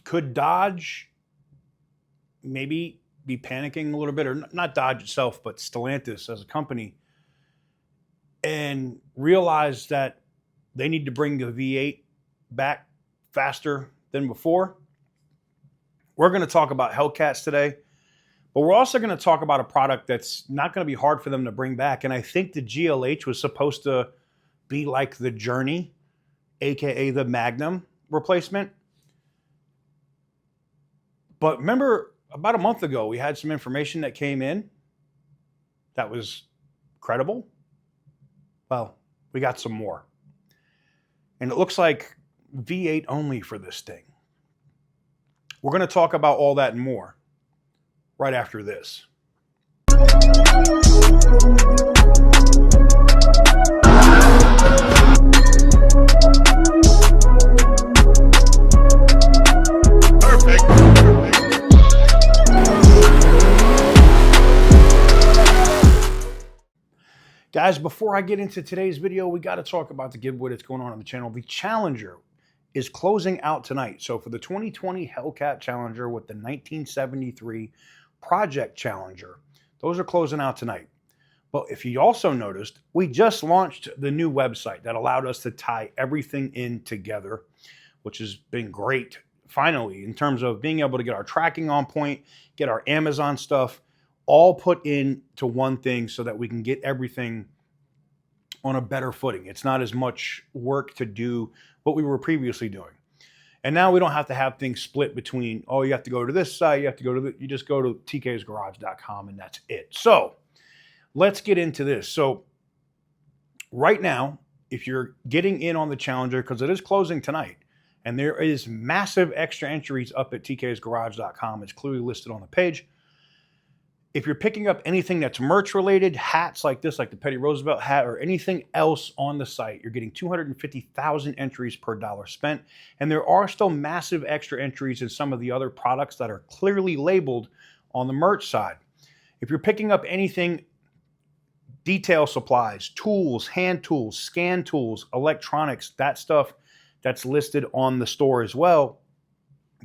Could Dodge maybe be panicking a little bit, or not Dodge itself, but Stellantis as a company, and realize that they need to bring the V8 back faster than before? We're going to talk about Hellcats today, but we're also going to talk about a product that's not going to be hard for them to bring back. And I think the GLH was supposed to be like the Journey, aka the Magnum replacement. But remember, about a month ago, we had some information that came in that was credible. Well, we got some more. And it looks like V8 only for this thing. We're going to talk about all that and more right after this. Guys, before I get into today's video, we got to talk about the giveaway that's going on the channel. The Challenger is closing out tonight. So for the 2020 Hellcat Challenger with the 1973 Project Challenger, those are closing out tonight. But if you also noticed, we just launched the new website that allowed us to tie everything in together, which has been great, finally, in terms of being able to get our tracking on point, get our Amazon stuff, all put into one thing so that we can get everything on a better footing. It's not as much work to do what we were previously doing. And now we don't have to have things split between, oh, you have to go to this site, you have to go to you just go to tksgarage.com and that's it. So let's get into this. So right now, if you're getting in on the Challenger, because it is closing tonight, and there is massive extra entries up at tksgarage.com. It's clearly listed on the page. If you're picking up anything that's merch related, hats like this, like the Teddy Roosevelt hat, or anything else on the site, you're getting 250,000 entries per dollar spent. And there are still massive extra entries in some of the other products that are clearly labeled on the merch side. If you're picking up anything, detail supplies, tools, hand tools, scan tools, electronics, that stuff that's listed on the store as well,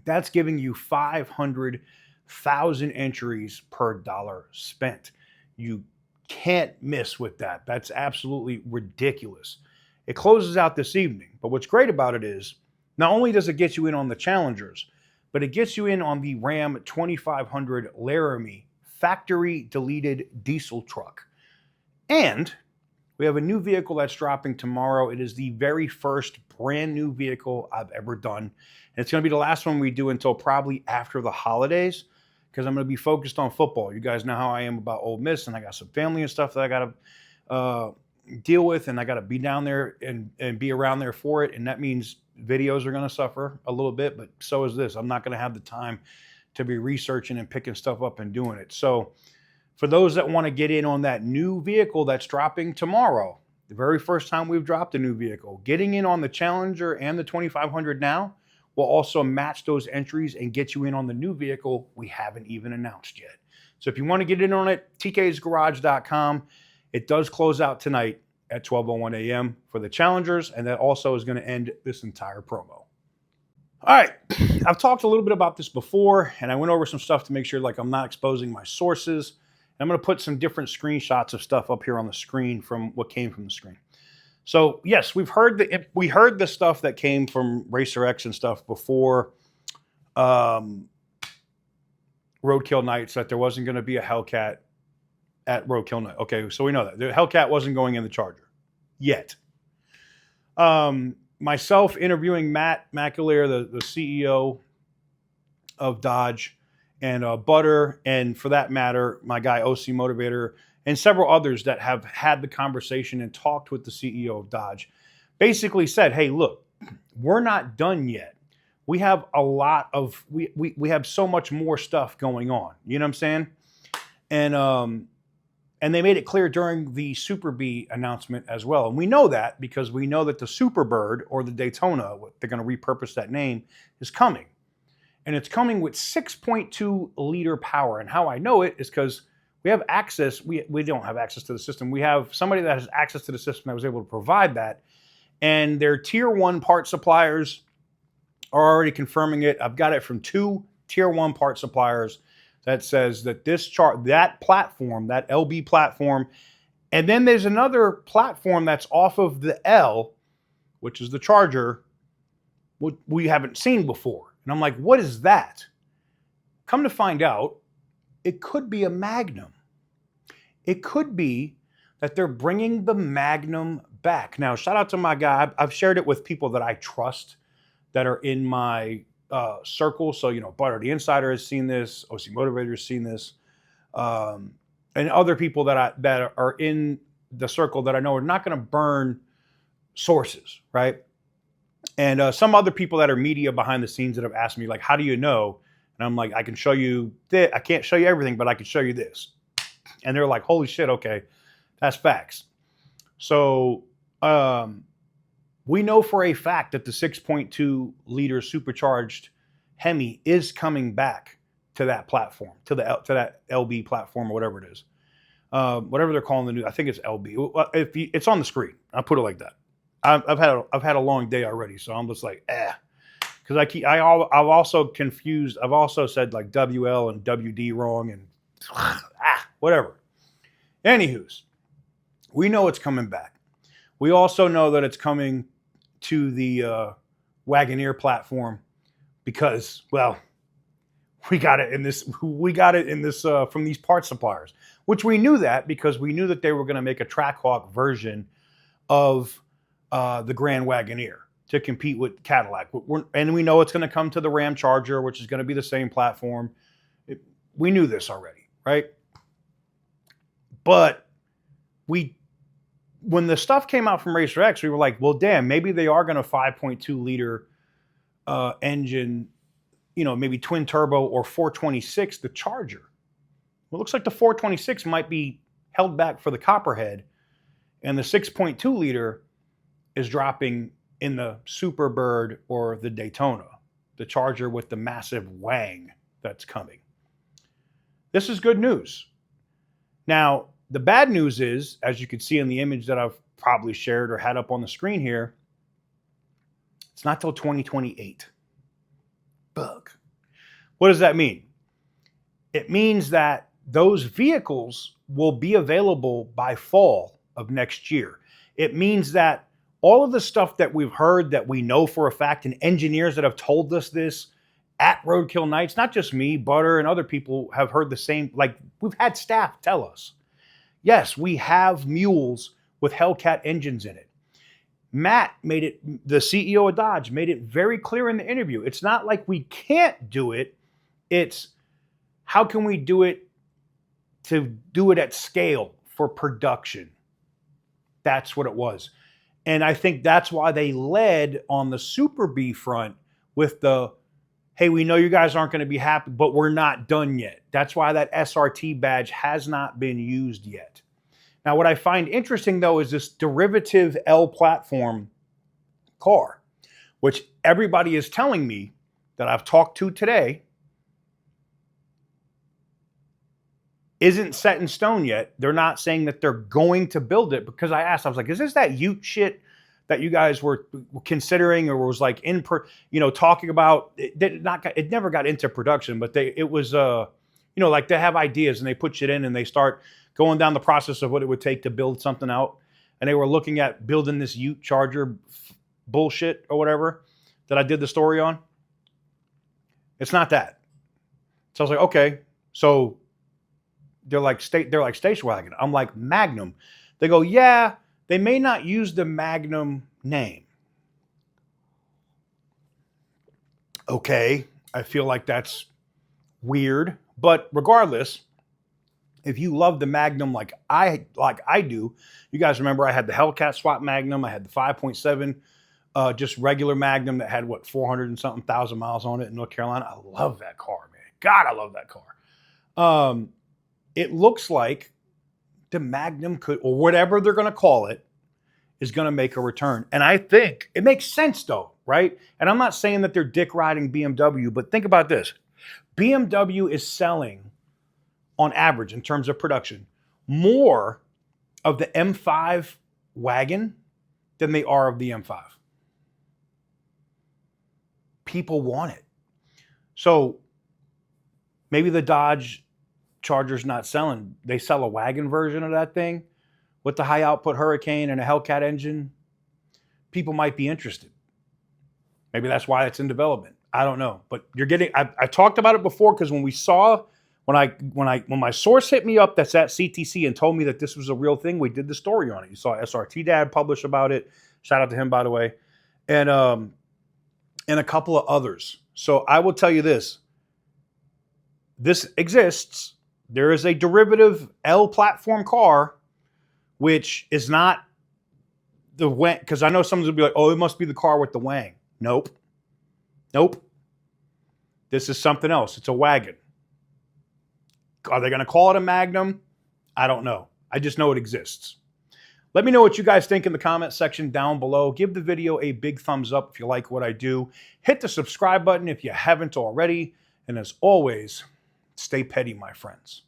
that's giving you 500,000 entries per dollar spent. You can't miss with that. That's absolutely ridiculous. It closes out this evening, but what's great about it is not only does it get you in on the Challengers, but it gets you in on the Ram 2500 Laramie factory deleted diesel truck. And we have a new vehicle that's dropping tomorrow. It is the very first brand new vehicle I've ever done. And it's going to be the last one we do until probably after the holidays, because I'm going to be focused on football. You guys know how I am about Ole Miss, and I got some family and stuff that I got to deal with, and I got to be down there and be around there for it. And that means videos are going to suffer a little bit, but so is this. I'm not going to have the time to be researching and picking stuff up and doing it. So for those that want to get in on that new vehicle that's dropping tomorrow, the very first time we've dropped a new vehicle, getting in on the Challenger and the 2500 now will also match those entries and get you in on the new vehicle we haven't even announced yet. So if you want to get in on it, tksgarage.com. It does close out tonight at 12:01 a.m. for the Challengers, and that also is going to end this entire promo. All right, I've talked a little bit about this before, and I went over some stuff to make sure like I'm not exposing my sources. And I'm going to put some different screenshots of stuff up here on the screen from what came from the screen. So yes, we heard the stuff that came from Racer X and stuff before Roadkill Nights, that there wasn't going to be a Hellcat at Roadkill Night. Okay, so we know that the Hellcat wasn't going in the Charger yet. Myself interviewing Matt McAleer, the CEO of Dodge, and Butter, and for that matter, my guy OC Motivator, and several others that have had the conversation and talked with the CEO of Dodge, basically said, hey, look, we're not done yet. We have a lot of, we have so much more stuff going on. You know what I'm saying? And they made it clear during the Super B announcement as well. And we know that because we know that the Superbird, or the Daytona, they're going to repurpose that name, is coming. And it's coming with 6.2 liter power. And how I know it is because we have access. We don't have access to the system. We have somebody that has access to the system that was able to provide that. And their tier 1 part suppliers are already confirming it. I've got it from 2 tier 1 part suppliers that says that that platform, that LB platform, and then there's another platform that's off of the L, which is the Charger, we haven't seen before. And I'm like, what is that? Come to find out, it could be a Magnum. It could be that they're bringing the Magnum back. Now, shout out to my guy. I've shared it with people that I trust that are in my circle. So, Butter the Insider has seen this. OC Motivator has seen this. And other people that are in the circle that I know are not going to burn sources, right? And some other people that are media behind the scenes that have asked me, like, how do you know? And I'm like, I can show you this. I can't show you everything, but I can show you this. And they're like, holy shit, okay, that's facts. So we know for a fact that the 6.2 liter supercharged Hemi is coming back to that platform, to that LB platform or whatever it is. Whatever they're calling the new, I think it's LB. It's on the screen. I'll put it like that. I've had a long day already, so I'm just like, because I've also confused. I've also said like WL and WD wrong and whatever. Anywho's, we know it's coming back. We also know that it's coming to the Wagoneer platform because, well, we got it in this. We got it in this from these parts suppliers, which we knew that because we knew that they were going to make a Trackhawk version of the Grand Wagoneer to compete with Cadillac. And we know it's going to come to the Ram Charger, which is going to be the same platform. We knew this already, right? But when the stuff came out from Racer X, we were like, well, damn, maybe they are going to 5.2 liter engine, maybe twin turbo or 426, the Charger. Well, it looks like the 426 might be held back for the Copperhead, and the 6.2 liter is dropping in the Superbird or the Daytona, the Charger with the massive wang that's coming. This is good news. Now, the bad news is, as you can see in the image that I've probably shared or had up on the screen here, it's not till 2028. Bug. What does that mean? It means that those vehicles will be available by fall of next year. It means that all of the stuff that we've heard that we know for a fact, and engineers that have told us this at Roadkill Nights, not just me, Butter and other people have heard the same, like we've had staff tell us, yes, we have mules with Hellcat engines in it. Matt made it, the CEO of Dodge, made it very clear in the interview. It's not like we can't do it. It's how can we do it to do it at scale for production? That's what it was. And I think that's why they led on the Super B front with the, hey, we know you guys aren't going to be happy, but we're not done yet. That's why that SRT badge has not been used yet. Now, what I find interesting, though, is this derivative L platform car, which everybody is telling me that I've talked to today isn't set in stone yet. They're not saying that they're going to build it, because I asked, I was like, is this that Ute shit that you guys were considering or was like talking about? It never got into production, but it was like they have ideas and they put shit in and they start going down the process of what it would take to build something out. And they were looking at building this Ute Charger bullshit or whatever that I did the story on. It's not that. So I was like, okay, so they're like station wagon. I'm like, Magnum. They go, yeah, they may not use the Magnum name. Okay, I feel like that's weird, but regardless, if you love the Magnum like I do, you guys remember I had the Hellcat swap Magnum, I had the 5.7 just regular Magnum that had 400 and something thousand miles on it in North Carolina. I love that car, man. God, I love that car. It looks like the Magnum could, or whatever they're going to call it, is going to make a return. And I think it makes sense though, right? And I'm not saying that they're dick riding BMW, but think about this. BMW is selling, on average, in terms of production, more of the M5 wagon than they are of the M5. people want it. So maybe the Dodge Charger's not selling. They sell a wagon version of that thing with the high output Hurricane and a Hellcat engine. People might be interested. Maybe that's why it's in development. I don't know. But you're getting, I talked about it before, because when my source hit me up that's at CTC and told me that this was a real thing, we did the story on it. You saw SRT Dad publish about it. Shout out to him, by the way. And a couple of others. So I will tell you this. This exists. There is a derivative L platform car, which is not the wang, because I know someone's gonna be like, oh, it must be the car with the wang. Nope. Nope. This is something else. It's a wagon. Are they going to call it a Magnum? I don't know. I just know it exists. Let me know what you guys think in the comment section down below. Give the video a big thumbs up if you like what I do. Hit the subscribe button if you haven't already. And as always, stay petty, my friends.